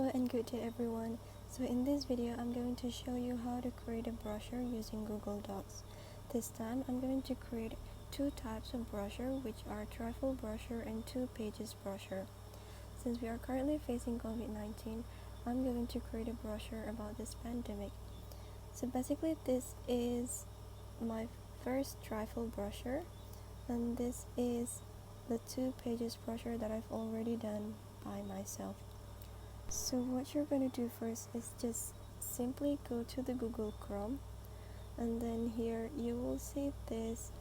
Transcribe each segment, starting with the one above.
Hello and good day everyone. So in this video I'm going to show you how to create a brochure using Google Docs. This time I'm going to create two types of brochure, which are Trifold brochure and 2 pages brochure. Since we are currently facing COVID-19, I'm going to create a brochure about this pandemic. So basically this is my first Trifold brochure, and this is the 2 pages brochure that I've already done by myself. So what you're going to do first is just simply go to the Google Chrome, and then here you will see this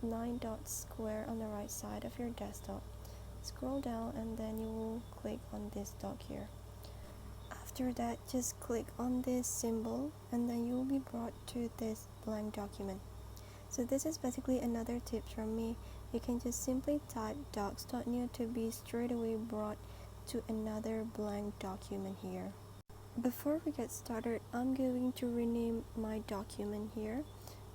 9-dot square on the right side of your desktop. Scroll down and then you will click on this doc here. After that, just click on this symbol and then you will be brought to this blank document. So this is basically another tip from me. You can just simply type docs.new to be straight away brought to another blank document here. Before we get started, I'm going to rename my document here.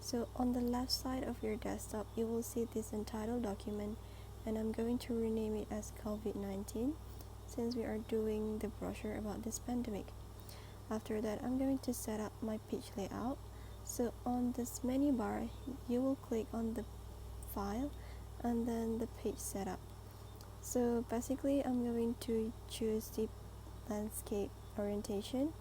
So on the left side of your desktop, you will see this entitled document, and I'm going to rename it as COVID-19 since we are doing the brochure about this pandemic. After that, I'm going to set up my page layout. So on this menu bar, you will click on the file and then the page setup. So basically I'm going to choose the landscape orientation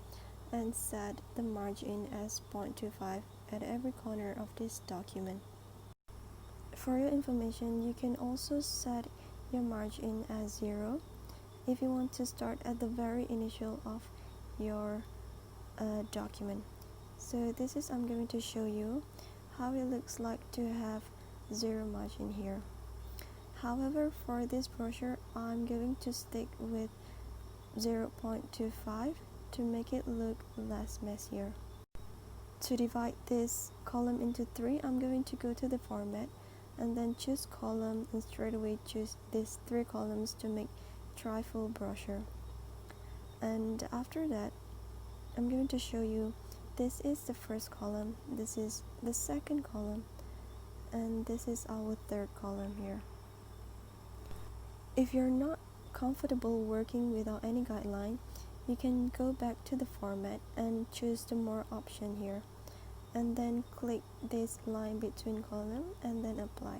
and set the margin as 0.25 at every corner of this document. For your information, you can also set your margin as 0 if you want to start at the very initial of your document. So I'm going to show you how it looks like to have 0 margin here. However, for this brochure, I'm going to stick with 0.25 to make it look less messier. To divide this column into 3, I'm going to go to the format and then choose column and straight away choose these 3 columns to make Trifold brochure. And after that, I'm going to show you this is the first column, this is the second column, and this is our third column here. If you're not comfortable working without any guideline, you can go back to the format and choose the more option here, and then click this line between column and then apply.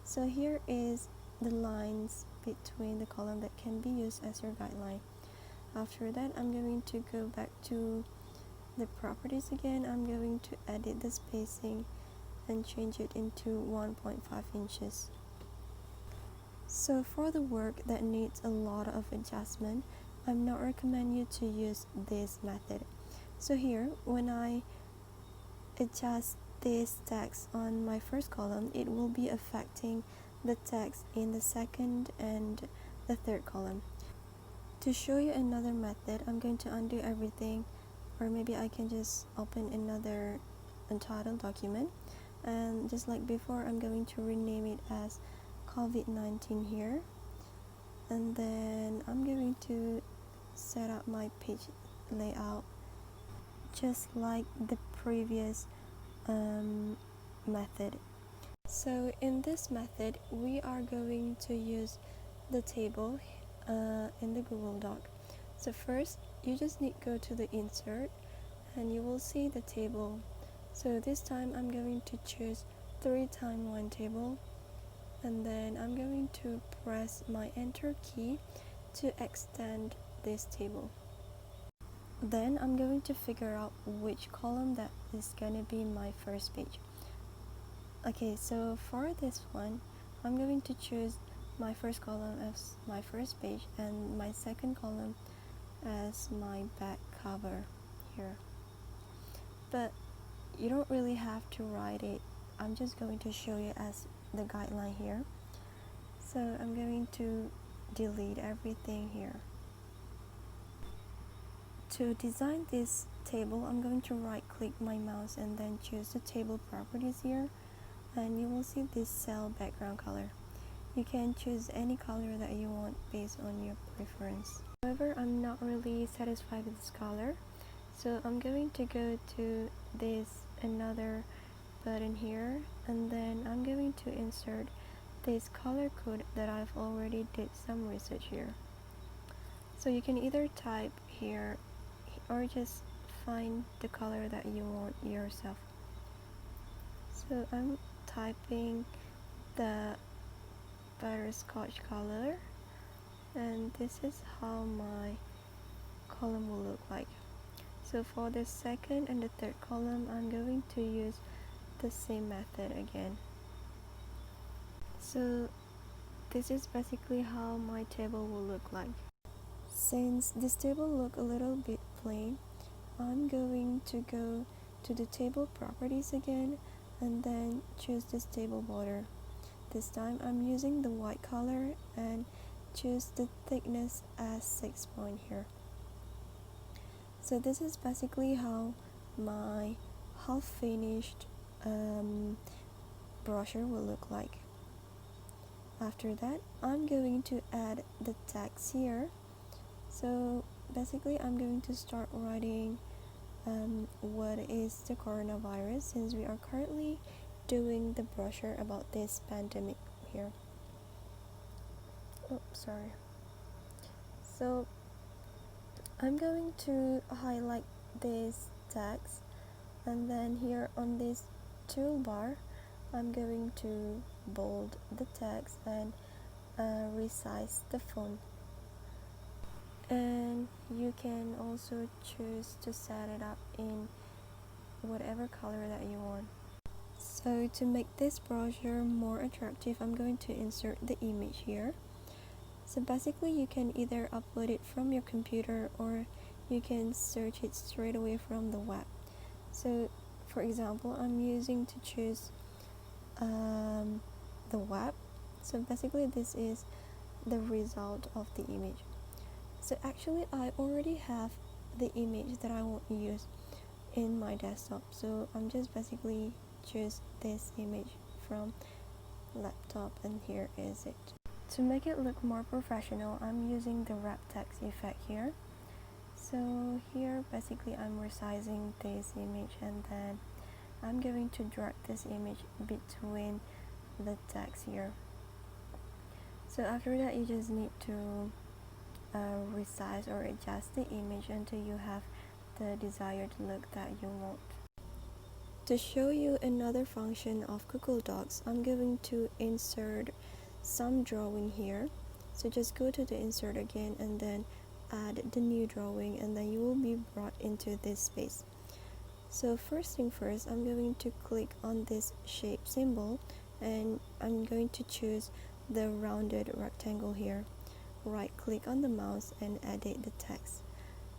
So here is the lines between the column that can be used as your guideline. After that, I'm going to go back to the properties again. I'm going to edit the spacing and change it into 1.5 inches. So for the work that needs a lot of adjustment, I'm not recommend you to use this method. So here, when I adjust this text on my first column, it will be affecting the text in the second and the third column. To show you another method, I'm going to undo everything, or maybe I can just open another entitled document, and just like before, I'm going to rename it as COVID-19 here, and then I'm going to set up my page layout just like the previous method. So in this method, we are going to use the table in the Google Doc. So first, you just need to go to the insert and you will see the table. So this time I'm going to choose 3 times 1 table, and then I'm going to press my enter key to extend this table. Then I'm going to figure out which column that is going to be my first page. Okay, so for this one, I'm going to choose my first column as my first page and my second column as my back cover here. But you don't really have to write it. I'm just going to show you as the guideline here. So I'm going to delete everything here. To design this table, I'm going to right click my mouse and then choose the table properties here, and you will see this cell background color. You can choose any color that you want based on your preference. However, I'm not really satisfied with this color, so I'm going to go to this another button here, and then I'm going to insert this color code that I've already did some research here. So you can either type here or just find the color that you want yourself. So I'm typing the butterscotch color, and this is how my column will look like. So for the second and the third column, I'm going to use the same method again. So this is basically how my table will look like. Since this table look a little bit plain, I'm going to go to the table properties again and then choose this table border. This time I'm using the white color and choose the thickness as 6 point here. So this is basically how my half finished brochure will look like. After that, I'm going to add the text here. So basically I'm going to start writing what is the coronavirus, since we are currently doing the brochure about this pandemic here. Oh, sorry. So I'm going to highlight this text, and then here on this toolbar I'm going to bold the text and resize the font. And you can also choose to set it up in whatever color that you want. So to make this brochure more attractive, I'm going to insert the image here. So basically you can either upload it from your computer or you can search it straight away from the web. So for example, I'm using to choose the web. So basically this is the result of the image. So actually I already have the image that I want to use in my desktop, so I'm just basically choose this image from laptop, and here is it. To make it look more professional, I'm using the wrap text effect here. So here basically I'm resizing this image, and then I'm going to drag this image between the text here. So after that you just need to resize or adjust the image until you have the desired look that you want. To show you another function of Google Docs, I'm going to insert some drawing here. So just go to the insert again and then add the new drawing, and then you will be brought into this space. So first thing first, I'm going to click on this shape symbol and I'm going to choose the rounded rectangle here. Right click on the mouse and edit the text.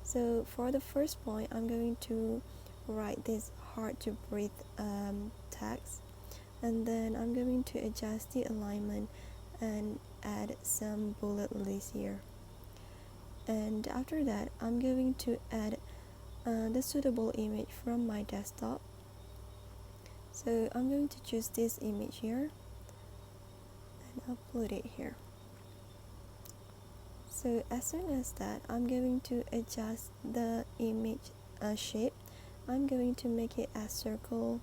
So for the first point, I'm going to write this hard to breathe text, and then I'm going to adjust the alignment and add some bullet list here. And after that, I'm going to add the suitable image from my desktop. So I'm going to choose this image here and upload it here. So as soon as that, I'm going to adjust the image shape. I'm going to make it a circle.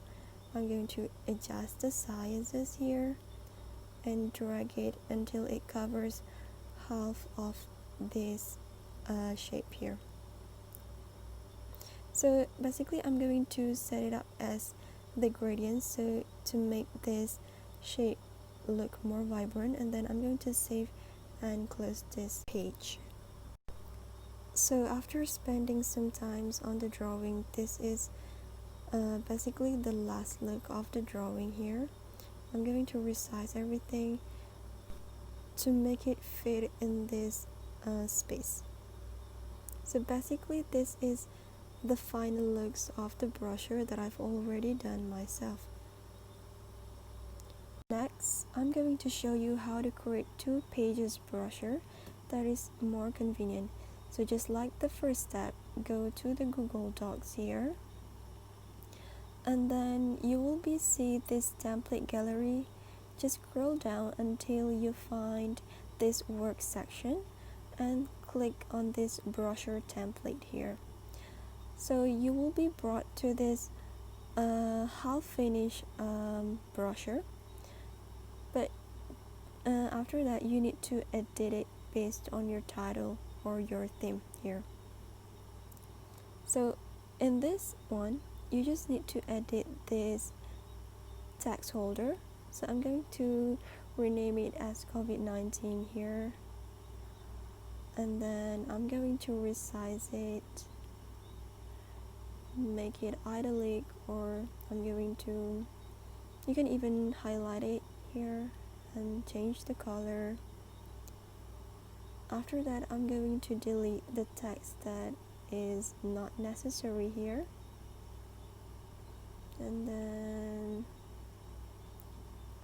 I'm going to adjust the sizes here and drag it until it covers half of this shape here. So basically I'm going to set it up as the gradient, so to make this shape look more vibrant, and then I'm going to save and close this page. So after spending some time on the drawing, this is basically the last look of the drawing here. I'm going to resize everything to make it fit in this space. So basically this is the final looks of the brochure that I've already done myself. Next, I'm going to show you how to create 2 pages brochure that is more convenient. So just like the first step, go to the Google Docs here, and then you will see this template gallery. Just scroll down until you find this work section and click on this brochure template here. So you will be brought to this half finished brochure, but after that you need to edit it based on your title. for your theme here. So in this one, you just need to edit this text holder. So I'm going to rename it as COVID-19 here, and then I'm going to resize it, make it italic, or you can even highlight it here and change the color. After that, I'm going to delete the text that is not necessary here, and then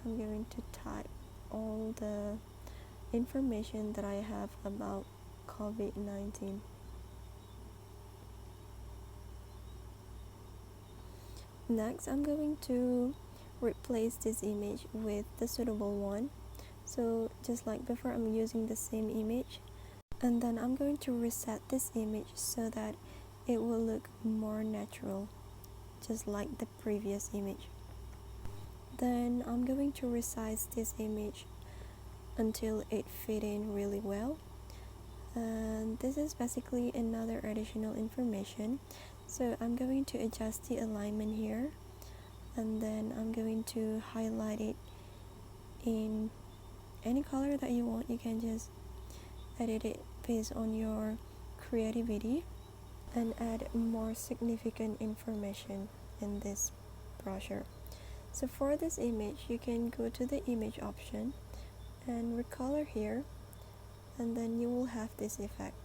I'm going to type all the information that I have about COVID-19. Next, I'm going to replace this image with the suitable one. So just like before, I'm using the same image, and then I'm going to reset this image so that it will look more natural, just like the previous image. Then I'm going to resize this image until it fit in really well, and this is basically another additional information. So I'm going to adjust the alignment here, and then I'm going to highlight it in any color that you want. You can just edit it based on your creativity and add more significant information in this brochure. So for this image, you can go to the image option and recolor here, and then you will have this effect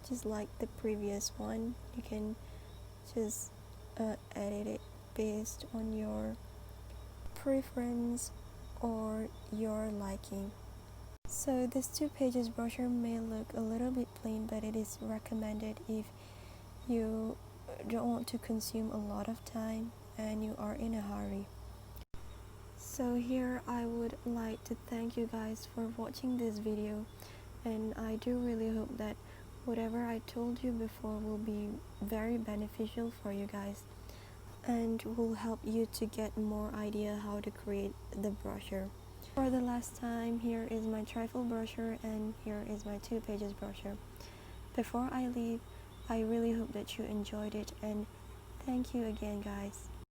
just like the previous one. You can just edit it based on your preference or your liking. So this 2 pages brochure may look a little bit plain, but it is recommended if you don't want to consume a lot of time and you are in a hurry. So here I would like to thank you guys for watching this video, and I do really hope that whatever I told you before will be very beneficial for you guys and will help you to get more idea how to create the brochure. For the last time, here is my Trifold brochure and here is my 2 pages brochure. Before I leave, I really hope that you enjoyed it, and thank you again guys.